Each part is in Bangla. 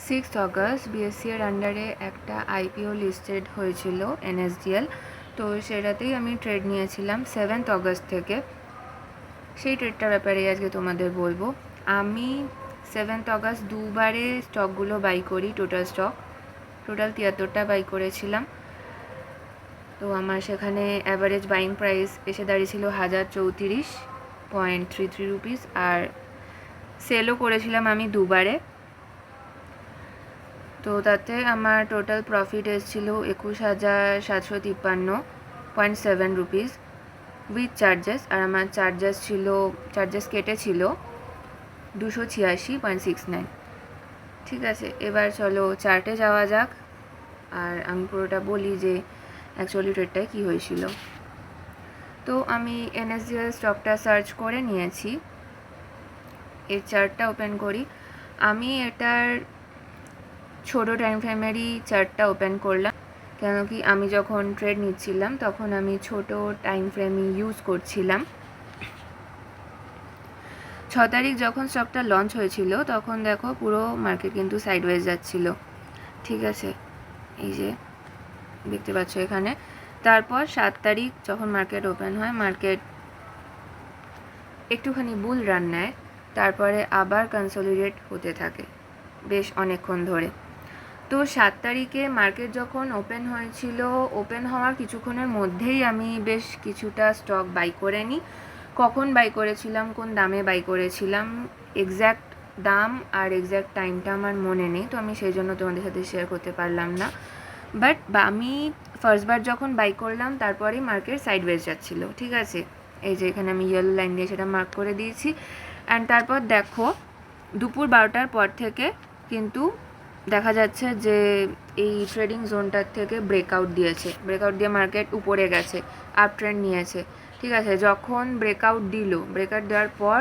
6 অগস্ট বিএসসি এর আন্ডারে একটা আইপিও লিস্টেড হয়েছিল এনএসডিএল, তো সেটাতেই আমি ট্রেড নিয়েছিলাম 7 অগস্ট থেকে। সেই ট্রেডটার ব্যাপারে আজকে তোমাদের বলবো। আমি 7 অগস্ট দুবারে স্টকগুলো বাই করি, টোটাল 73টা বাই করেছিলাম। তো আমার সেখানে অ্যাভারেজ বাইং প্রাইস এসে দাঁড়িয়েছিল 1034.33 রুপিস, আর সেলও করেছিলাম আমি দুবারে। তো তাতে আমার টোটাল প্রফিট এসেছিল 21,753.7 রুপিস উইথ চার্জেস, আর আমার চার্জেস কেটেছিল 286.69। ঠিক আছে, এবার চলো চার্টে যাওয়া যাক, আর আমি পুরোটা বলি যে অ্যাকচুয়ালি ট্রেডটায় কী হয়েছিল। তো আমি এনএসডিএল স্টকটা সার্চ করে নিয়েছি, এর চার্টটা ওপেন করি। আমি এটার ছোটো টাইম ফ্রেমেরই চার্টটা ওপেন করলাম, কেন কি আমি যখন ট্রেড নিচ্ছিলাম তখন আমি ছোটো টাইম ফ্রেমই ইউজ করছিলাম। 6 তারিখ যখন স্টকটা লঞ্চ হয়েছিল তখন দেখো পুরো মার্কেট কিন্তু সাইডওয়েজ যাচ্ছিল, ঠিক আছে, এই যে দেখতে পাচ্ছ এখানে। তারপর 7 তারিখ যখন মার্কেট ওপেন হয়, মার্কেট একটুখানি বুল রান নেয়, তারপরে আবার কনসলিডেট হতে থাকে বেশ অনেকক্ষণ ধরে। তো 7 তারিখে মার্কেট যখন ওপেন হয়েছিল, ওপেন হওয়ার কিছুক্ষণের মধ্যেই আমি বেশ কিছুটা স্টক বাই করে নিই। কখন বাই করেছিলাম, কোন দামে বাই করেছিলাম, এক্স্যাক্ট দাম আর এক্স্যাক্ট টাইমটা আমার মনে নেই, তো আমি সেই জন্য তোমাদের সাথে শেয়ার করতে পারলাম না। বাট আমি ফার্স্টবার যখন বাই করলাম তারপরেই মার্কেট সাইডওয়েজ যাচ্ছিলো, ঠিক আছে, এই যে এখানে আমি ইয়েলো লাইন দিয়ে সেটা মার্ক করে দিয়েছি। অ্যান্ড তারপর দেখো দুপুর 12টার পর থেকে কিন্তু দেখা যাচ্ছে যে এই ট্রেডিং জোনটার থেকে ব্রেকআউট দিয়ে মার্কেট উপরে গেছে, আপ ট্রেন্ড নিয়েছে, ঠিক আছে। যখন ব্রেকআউট দেওয়ার পর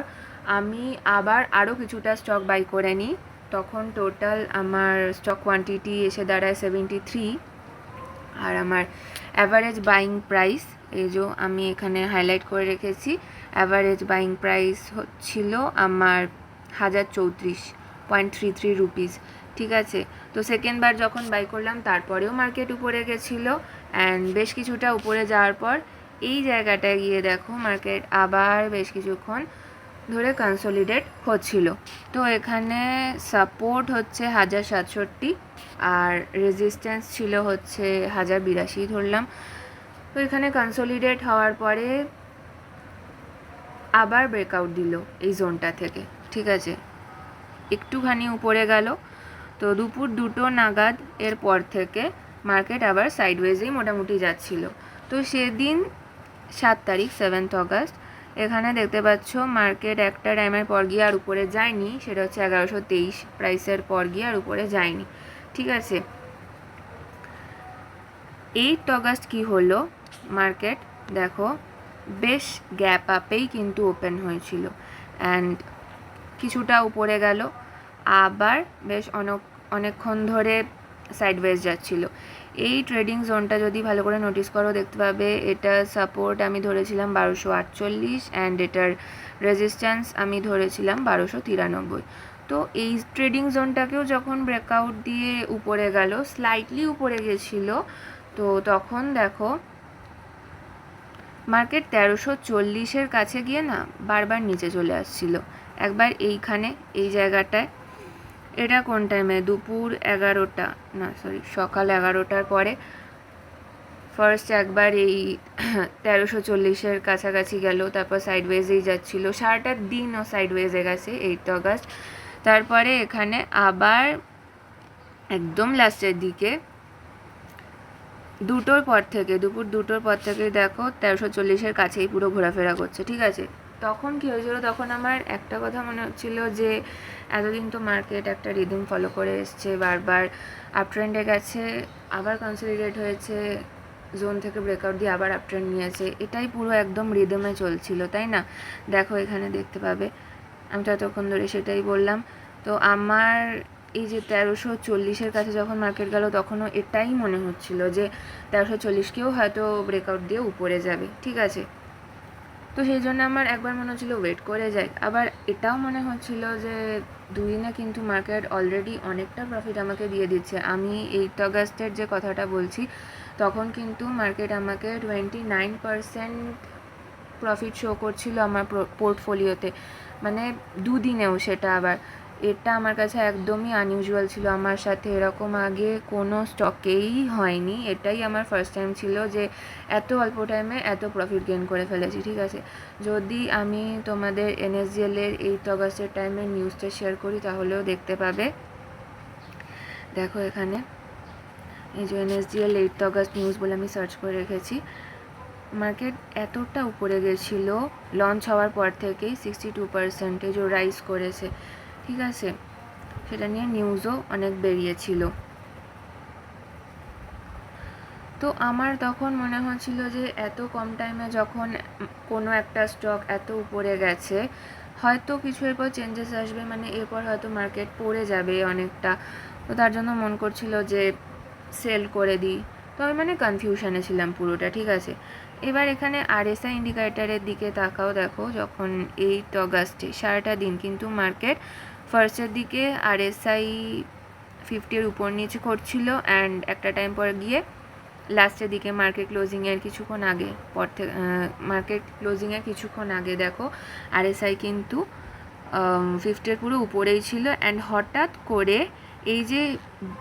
আমি আবার আরও কিছুটা স্টক বাই করে নিই, তখন টোটাল আমার স্টক কোয়ান্টিটি এসে দাঁড়ায় 73, আর আমার অ্যাভারেজ বাইং প্রাইস এই যে আমি এখানে হাইলাইট করে রেখেছি, অ্যাভারেজ বাইং প্রাইস হচ্ছিল আমার 1034.33 রুপিস, ঠিক আছে। তো সেকেন্ডবার যখন বাই করলাম তারপরেও মার্কেট উপরে গেছিলো, অ্যান্ড বেশ কিছুটা উপরে যাওয়ার পর এই জায়গাটায় গিয়ে দেখো মার্কেট আবার বেশ কিছুক্ষণ ধরে কনসলিডেট হচ্ছিল। তো এখানে সাপোর্ট হচ্ছে 1067, আর রেজিস্ট্যান্স ছিল হচ্ছে 1082 ধরলাম। তো এখানে কনসলিডেট হওয়ার পরে আবার ব্রেকআউট দিল এই জোনটা থেকে, ঠিক আছে, একটুখানি উপরে গেল। তো দুপুর 2টো নাগাদ এর পর থেকে মার্কেট আবার সাইডওয়েজেই মোটামুটি যাচ্ছিল। তো সেদিন 7 তারিখ 7 অগস্ট এখানে দেখতে পাচ্ছ মার্কেট একটা টাইমের পর গিয়ে আর উপরে যায়নি, সেটা হচ্ছে 1123 প্রাইসের পর গিয়ে আর উপরে যায়নি, ঠিক আছে। 8 অগস্ট কি হলো, মার্কেট দেখো বেশ গ্যাপ আপেই কিন্তু ওপেন হয়েছিল, অ্যান্ড কিছুটা উপরে গেল, আবার বেশ অনেকক্ষণ ধরে সাইডওয়েজ যাচ্ছিল। এই ট্রেডিং জোনটা যদি ভালো করে নোটিস করো দেখতে পাবে এটা সাপোর্ট আমি ধরেছিলাম 1248, অ্যান্ড এটার রেজিস্ট্যান্স আমি ধরেছিলাম 1293। তো এই ট্রেডিং জোনটাকেও যখন ব্রেকআউট দিয়ে উপরে গেল, স্লাইটলি উপরে গেছিলো, তো তখন দেখো মার্কেট 1340-এর কাছে গিয়ে না বারবার নিচে চলে আসছিল। একবার এইখানে এই জায়গাটায়, এটা কোন টাইমে, দুপুর 11টা না সরি সকাল 11টার পরে ফার্স্ট একবার এই 1340-এর কাছাকাছি গেল, তারপর সাইডওয়েজেই যাচ্ছিল, সারাটা দিনও সাইডওয়েজে গেছে 8 অগস্ট। তারপরে এখানে আবার একদম লাস্টের দিকে দুপুর 2টোর পর থেকে দেখো 1340-এর কাছেই পুরো ঘোরাফেরা করছে, ঠিক আছে। তখন কী হয়েছিল, তখন আমার একটা কথা মনে হচ্ছিল যে এতদিন তো মার্কেট একটা রিদম ফলো করে এসছে, বারবার আপ ট্রেন্ডে গেছে, আবার কনসলিডেট হয়েছে, জোন থেকে ব্রেকআউট দিয়ে আবার আপ ট্রেন্ড নিয়েছে, এটাই পুরো একদম রিদমে চলছিল, তাই না। দেখো এখানে দেখতে পাবে, আমি ততক্ষণ ধরে সেটাই বললাম। তো আমার এই যে 1340-এর কাছে যখন মার্কেট গেল তখনও এটাই মনে হচ্ছিল যে 1340-কেও হয়তো ব্রেকআউট দিয়ে উপরে যাবে, ঠিক আছে। তো সেই জন্য আমার একবার মনে হচ্ছিলো ওয়েট করে যাই, আবার এটাও মনে হচ্ছিল যে দুদিনে কিন্তু মার্কেট অলরেডি অনেকটা প্রফিট আমাকে দিয়ে দিচ্ছে। আমি 8 অগাস্টের যে কথাটা বলছি, তখন কিন্তু মার্কেট আমাকে 29% প্রফিট শো করছিল আমার পোর্টফোলিওতে, মানে দুদিনেও সেটা আবার। এটা আমার কাছে একদমই আনইউজুয়াল ছিল, আমার সাথে এরকম আগে কোনো স্টকেই হয়নি। এটাই আমার ফার্স্ট টাইম ছিল যে এত অল্প টাইমে এত প্রফিট গেইন করে ফেলেছি, ঠিক আছে। যদি আমি তোমাদের NSDL এর 8 অগাস্টের টাইমে নিউজটা শেয়ার করি তাহলেও দেখতে পাবে। দেখো এখানে এই যে NSDL 8 অগাস্ট নিউজ বলে আমি সার্চ করে রেখেছি। মার্কেট এতটা উপরে গেছিল লঞ্চ হওয়ার পর থেকেই 62% রাইজ করেছে, ঠিক আছে। সেটা নিয়ে নিউজও অনেক বেরিয়েছিল। তো আমার তখন মনে হচ্ছিল যে এত কম টাইমে যখন কোনো একটা স্টক এত উপরে গেছে, হয়তো কিছু এরপর চেঞ্জেস আসবে, মানে এরপর হয়তো মার্কেট পড়ে যাবে অনেকটা। তো তার জন্য মন করছিল যে সেল করে দিই। তো আমি মানে কনফিউশনে ছিলাম পুরোটা, ঠিক আছে। এবার এখানে RSI ইন্ডিকেটারের দিকে তাকাও, দেখো যখন 8 অগাস্টে সারাটা দিন কিন্তু মার্কেট ফার্স্টের দিকে RSI 50-এর উপর নিচে করছিল, অ্যান্ড একটা টাইম পর গিয়ে লাস্টের দিকে মার্কেট ক্লোজিংয়ের কিছুক্ষণ আগে দেখো RSI কিন্তু 50-এর পুরো উপরেই ছিল। অ্যান্ড হঠাৎ করে এই যে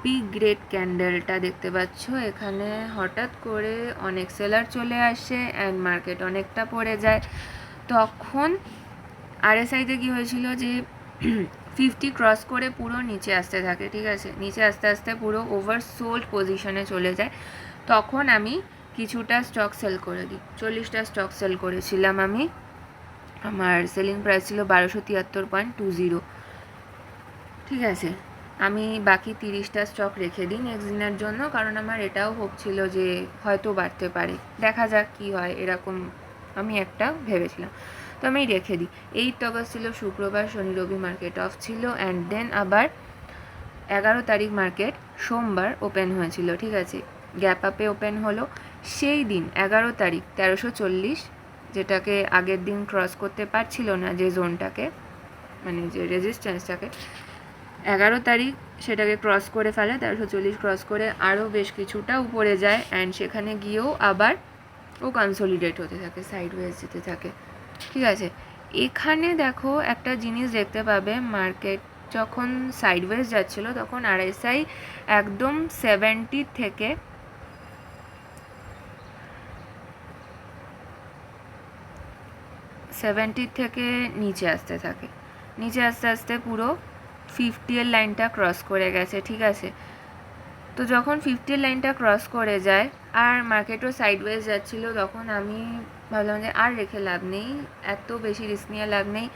বিগ রেড ক্যান্ডেলটা দেখতে পাচ্ছ এখানে, হঠাৎ করে অনেক সেলার চলে আসে অ্যান্ড মার্কেট অনেকটা পড়ে যায়। তখন RSIতে কী হয়েছিল যে 50 ক্রস করে পুরো নিচে আসতে থাকে, ঠিক আছে। নিচে আস্তে আস্তে পুরো ওভারসোল্ড পজিশনে চলে যায়। তখন আমি কিছুটা স্টক সেল করে দিই, 40টা স্টক সেল করেছিলাম আমি। আমার সেলিং প্রাইস ছিল 1273.20, ঠিক আছে। আমি বাকি 30টা স্টক রেখে দিই নেক্সট দিনের জন্য, কারণ আমার এটাও হোপ ছিল যে হয়তো বাড়তে পারে, দেখা যাক কি হয়, এরকম আমি একটা ভেবেছিলাম। তো আমি রেখে দিই। 8 অগস্ট ছিল শুক্রবার, শনি রবি মার্কেট অফ ছিল। অ্যান্ড দেন আবার 11 তারিখ মার্কেট সোমবার ওপেন হয়েছিল, ঠিক আছে। গ্যাপ আপে ওপেন হলো। সেই দিন 11 তারিখ 1340, যেটাকে আগের দিন ক্রস করতে পারছিল না, যে জোনটাকে মানে যে রেজিস্ট্যান্সটাকে, 11 তারিখ সেটাকে ক্রস করে ফেলে, 1340 ক্রস করে আরও বেশ কিছুটা উপরে যায়। অ্যান্ড সেখানে গিয়েও আবার ও কনসলিডেট হতে থাকে, সাইডওয়েজ যেতে থাকে, ঠিক আছে। এখানে দেখো একটা জিনিস দেখতে পাবে, মার্কেট যখন সাইডওয়েজ যাচ্ছিল তখন RSI একদম 70 থেকে নিচে আসতে থাকে, নিচে আস্তে আস্তে পুরো 50-এর লাইনটা ক্রস করে গেছে, ঠিক আছে। তো যখন 50-এর লাইনটা ক্রস করে যায় আর মার্কেটও সাইডওয়েজ যাচ্ছিল, তখন আমি ভাবলাম যে আর রেখে লাভ নেই, এত বেশি রিস্ক নিয়ে লাভ নেই।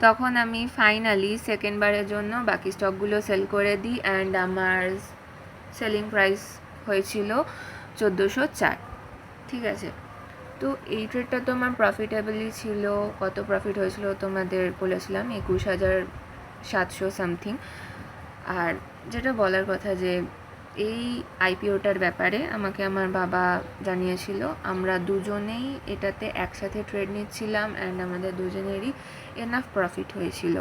তখন আমি ফাইনালি সেকেন্ডবারের জন্য বাকি স্টকগুলো সেল করে দিই। অ্যান্ড আমার সেলিং প্রাইস হয়েছিল 1404, ঠিক আছে। তো এই ট্রেডটা তো আমার প্রফিটেবলই ছিল। কত প্রফিট হয়েছিল তোমাদের বলেছিলাম, 21,700 সামথিং। আর যেটা বলার কথা যে এই IPOটার ব্যাপারে আমাকে আমার বাবা জানিয়েছিল, আমরা দুজনেই এটাতে একসাথে ট্রেড নিচ্ছিলাম অ্যান্ড আমাদের দুজনেরই এনাফ প্রফিট হয়েছিল।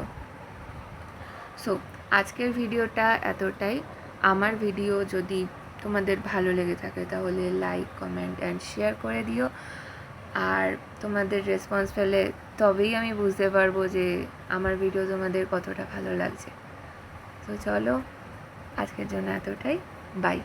সো আজকের ভিডিওটা এতটাই। আমার ভিডিও যদি তোমাদের ভালো লেগে থাকে তাহলে লাইক, কমেন্ট অ্যান্ড শেয়ার করে দিও। আর তোমাদের রেসপন্স পেলে তবেই আমি বুঝতে পারবো যে আমার ভিডিও তোমাদের কতটা ভালো লাগছে। তো চলো আজকের জন্য এতটাই, বাই।